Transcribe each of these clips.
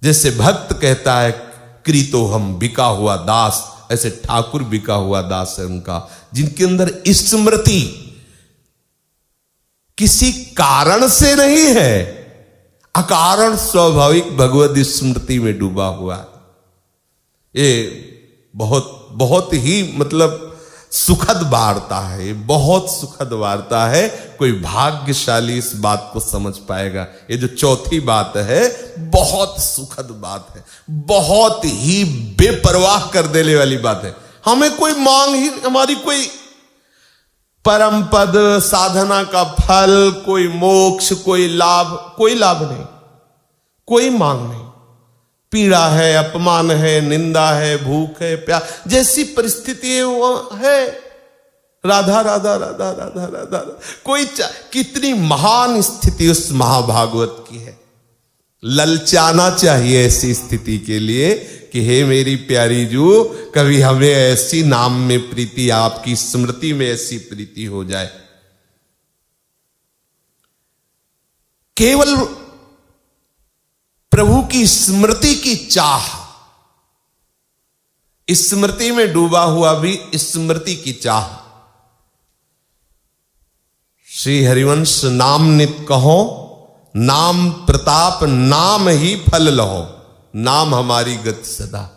जैसे भक्त कहता है कृतो हम बिका हुआ दास, ऐसे ठाकुर बिका हुआ दास है उनका, जिनके अंदर स्मृति किसी कारण से नहीं है, अकारण स्वाभाविक भगवत स्मृति में डूबा हुआ। ये बहुत बहुत ही मतलब सुखद वार्ता है, बहुत सुखद वार्ता है। कोई भाग्यशाली इस बात को समझ पाएगा। ये जो चौथी बात है बहुत सुखद बात है, बहुत ही बेपरवाह कर देने वाली बात है। हमें कोई मांग ही, हमारी कोई परम पद साधना का फल, कोई मोक्ष, कोई लाभ नहीं, कोई मांग नहीं। पीड़ा है, अपमान है, निंदा है, भूख है, प्यास जैसी परिस्थिति है वो है। राधा राधा राधा राधा राधा, कोई कितनी महान स्थिति उस महाभागवत की है। ललचाना चाहिए ऐसी स्थिति के लिए कि हे मेरी प्यारी जू, कभी हमें ऐसी नाम में प्रीति, आपकी स्मृति में ऐसी प्रीति हो जाए। केवल प्रभु की स्मृति की चाह, स्मृति में डूबा हुआ भी स्मृति की चाह। श्री हरिवंश नाम नित कहो, नाम प्रताप नाम ही फल लहो, नाम हमारी गति सदा।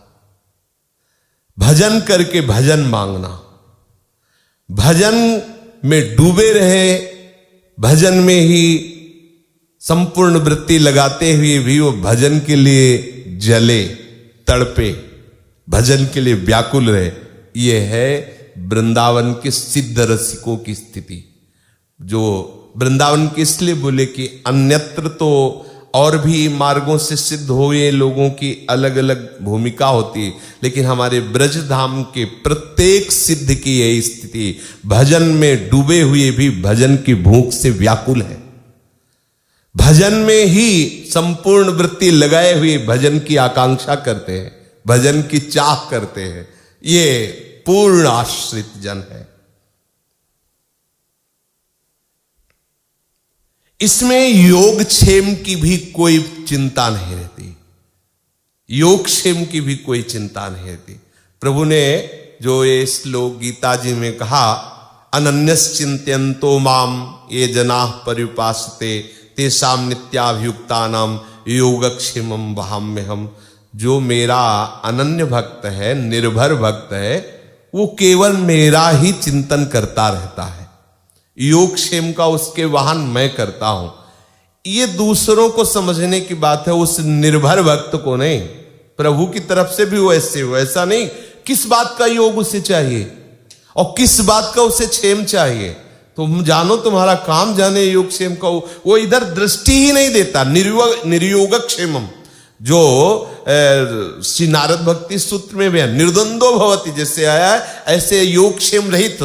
भजन करके भजन मांगना, भजन में डूबे रहे, भजन में ही संपूर्ण वृत्ति लगाते हुए भी वो भजन के लिए जले, तड़पे, भजन के लिए व्याकुल रहे। ये है वृंदावन के सिद्ध रसिकों की स्थिति। जो वृंदावन के इसलिए बोले कि अन्यत्र तो और भी मार्गों से सिद्ध हुए लोगों की अलग अलग भूमिका होती है, लेकिन हमारे ब्रजधाम के प्रत्येक सिद्ध की यही स्थिति, भजन में डूबे हुए भी भजन की भूख से व्याकुल है। भजन में ही संपूर्ण वृत्ति लगाए हुए भजन की आकांक्षा करते हैं, भजन की चाह करते हैं। ये पूर्ण आश्रित जन है। इसमें योगक्षेम की भी कोई चिंता नहीं रहती, योगक्षेम की भी कोई चिंता नहीं रहती। प्रभु ने जो ये श्लोक गीता जी में कहा, अनन्यश्चिंत्यन्तो माम ये जनाः पर्युपासते तेषां नित्याभियुक्तानां योगक्षेमं वहाम्यहम्। जो मेरा अनन्य भक्त है, निर्भर भक्त है, वो केवल मेरा ही चिंतन करता रहता है, योगक्षेम का उसके वाहन मैं करता हूं। ये दूसरों को समझने की बात है, उस निर्भर भक्त को नहीं। प्रभु की तरफ से भी वैसा नहीं। किस बात का योग उसे चाहिए और किस बात का उसे क्षेम चाहिए, तुम जानो, तुम्हारा काम जाने योगक्षेम का। वो इधर दृष्टि ही नहीं देता। निर्योगक्षेमम, जो श्री नारद भक्ति सूत्र में भी है, निर्द्वंदो भवति जैसे आया है, ऐसे योगक्षेम रहित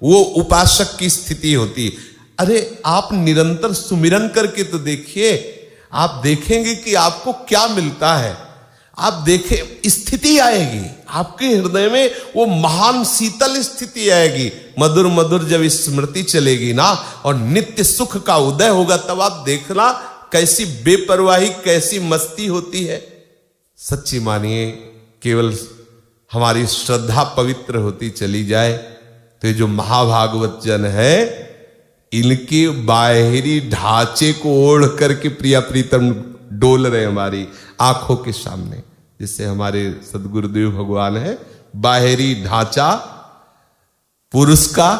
वो उपासक की स्थिति होती। अरे आप निरंतर सुमिरन करके तो देखिए, आप देखेंगे कि आपको क्या मिलता है। आप देखें, स्थिति आएगी आपके हृदय में, वो महान शीतल स्थिति आएगी। मधुर मधुर जब स्मृति चलेगी ना और नित्य सुख का उदय होगा, तब आप देखना कैसी बेपरवाही, कैसी मस्ती होती है। सच्ची मानिए, केवल हमारी श्रद्धा पवित्र होती चली जाए तो ये जो महाभागवत जन है, इनके बाहरी ढांचे को ओढ़ करके प्रिया प्रीतम डोल रहे हमारी आंखों के सामने। जिससे हमारे सदगुरुदेव भगवान है, बाहरी ढांचा पुरुष का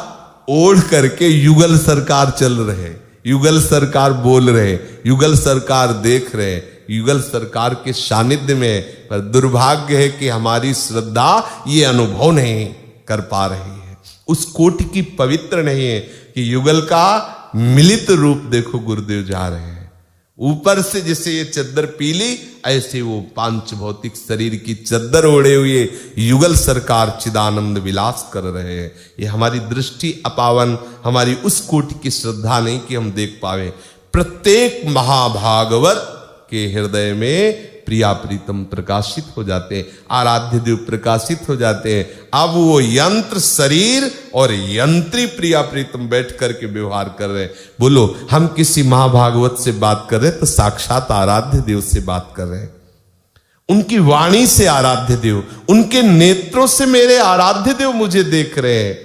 ओढ़ करके युगल सरकार चल रहे, युगल सरकार बोल रहे, युगल सरकार देख रहे, युगल सरकार के सानिध्य में। पर दुर्भाग्य है कि हमारी श्रद्धा ये अनुभव नहीं कर पा रही है, उस कोटि की पवित्र नहीं है कि युगल का मिलित रूप देखो गुरुदेव जा रहे हैं। ऊपर से जैसे ये चद्दर पीली, ऐसे वो पांच भौतिक शरीर की चद्दर ओढ़े हुए युगल सरकार चिदानंद विलास कर रहे हैं। ये हमारी दृष्टि अपावन, हमारी उस कोटि की श्रद्धा नहीं कि हम देख पावे। प्रत्येक महाभागवत के हृदय में प्रिया प्रीतम प्रकाशित हो जाते हैं, आराध्य देव प्रकाशित हो जाते हैं। अब वो यंत्र शरीर और यंत्री प्रिया प्रीतम बैठ करके व्यवहार कर रहे हैं। बोलो, हम किसी महाभागवत से बात कर रहे हैं तो साक्षात आराध्य देव से बात कर रहे हैं। उनकी वाणी से आराध्य देव, उनके नेत्रों से मेरे आराध्य देव मुझे देख रहे हैं,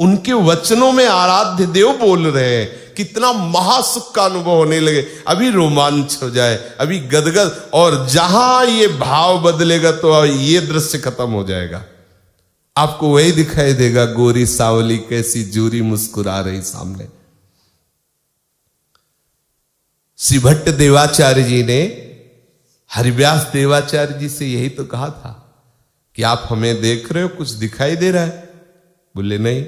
उनके वचनों में आराध्य देव बोल रहे हैं। कितना महासुख का अनुभव होने लगे। अभी रोमांच हो जाए, अभी गदगद, और जहां ये भाव बदलेगा तो ये दृश्य खत्म हो जाएगा। आपको वही दिखाई देगा, गोरी सावली कैसी जूरी मुस्कुरा रही सामने। श्री भट्ट देवाचार्य जी ने हरिव्यास देवाचार्य जी से यही तो कहा था कि आप हमें देख रहे हो, कुछ दिखाई दे रहा है? बोले नहीं।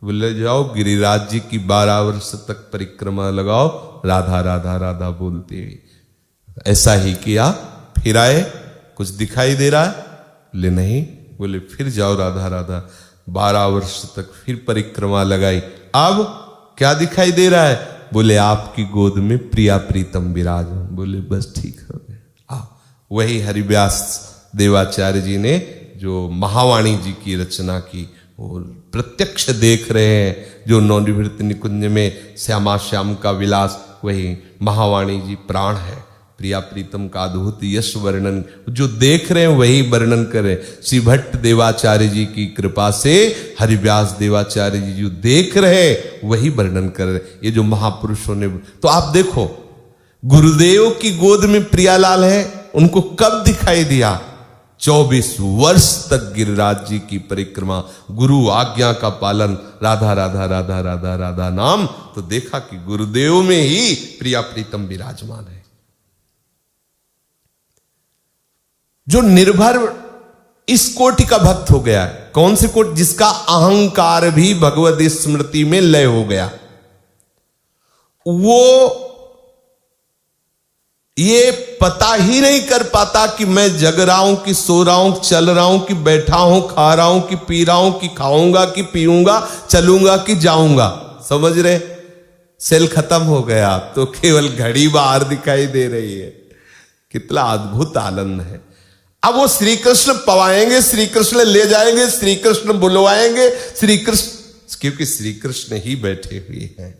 बोले जाओ गिरिराज जी की 12 वर्ष तक परिक्रमा लगाओ, राधा राधा राधा बोलते हुए। ऐसा ही किया, फिर आए, कुछ दिखाई दे रहा है? बोले नहीं। बोले फिर जाओ राधा राधा, 12 वर्ष तक फिर परिक्रमा लगाई, अब क्या दिखाई दे रहा है? बोले आपकी गोद में प्रिया प्रीतम विराज। बोले बस ठीक हो गया। वही हरिव्यास देवाचार्य जी ने जो महावाणी जी की रचना की, वो प्रत्यक्ष देख रहे हैं। जो नवनिवृत्त निकुंज में श्यामा श्याम का विलास, वही महावाणी जी प्राण है। प्रिया प्रीतम का अद्भुत यश वर्णन जो देख रहे हैं वही वर्णन करें। श्री भट्ट देवाचार्य जी की कृपा से हरिव्यास देवाचार्य जी जो देख रहे हैं वही वर्णन कर रहे। ये जो महापुरुषों ने, तो आप देखो गुरुदेव की गोद में प्रियालाल है, उनको कब दिखाई दिया? 24 वर्ष तक गिरिराज जी की परिक्रमा, गुरु आज्ञा का पालन, राधा राधा राधा राधा राधा नाम, तो देखा कि गुरुदेव में ही प्रिया प्रीतम विराजमान है। जो निर्भर इस कोटि का भक्त हो गया है, कौन से कोटि? जिसका अहंकार भी भगवत स्मृति में लय हो गया, वो ये पता ही नहीं कर पाता कि मैं जग रहा हूं कि सो रहा हूं, चल रहा हूं कि बैठा हूं, खा रहा हूं कि पी रहा हूं, कि खाऊंगा कि पीऊंगा, चलूंगा कि जाऊंगा। समझ रहे? सेल खत्म हो गया, तो केवल घड़ी बाहर दिखाई दे रही है। कितना अद्भुत आनंद है। अब वो श्री कृष्ण पवाएंगे, श्री कृष्ण ले जाएंगे, श्री कृष्ण बुलवाएंगे, श्री कृष्ण, क्योंकि श्री कृष्ण ही बैठे हुए हैं।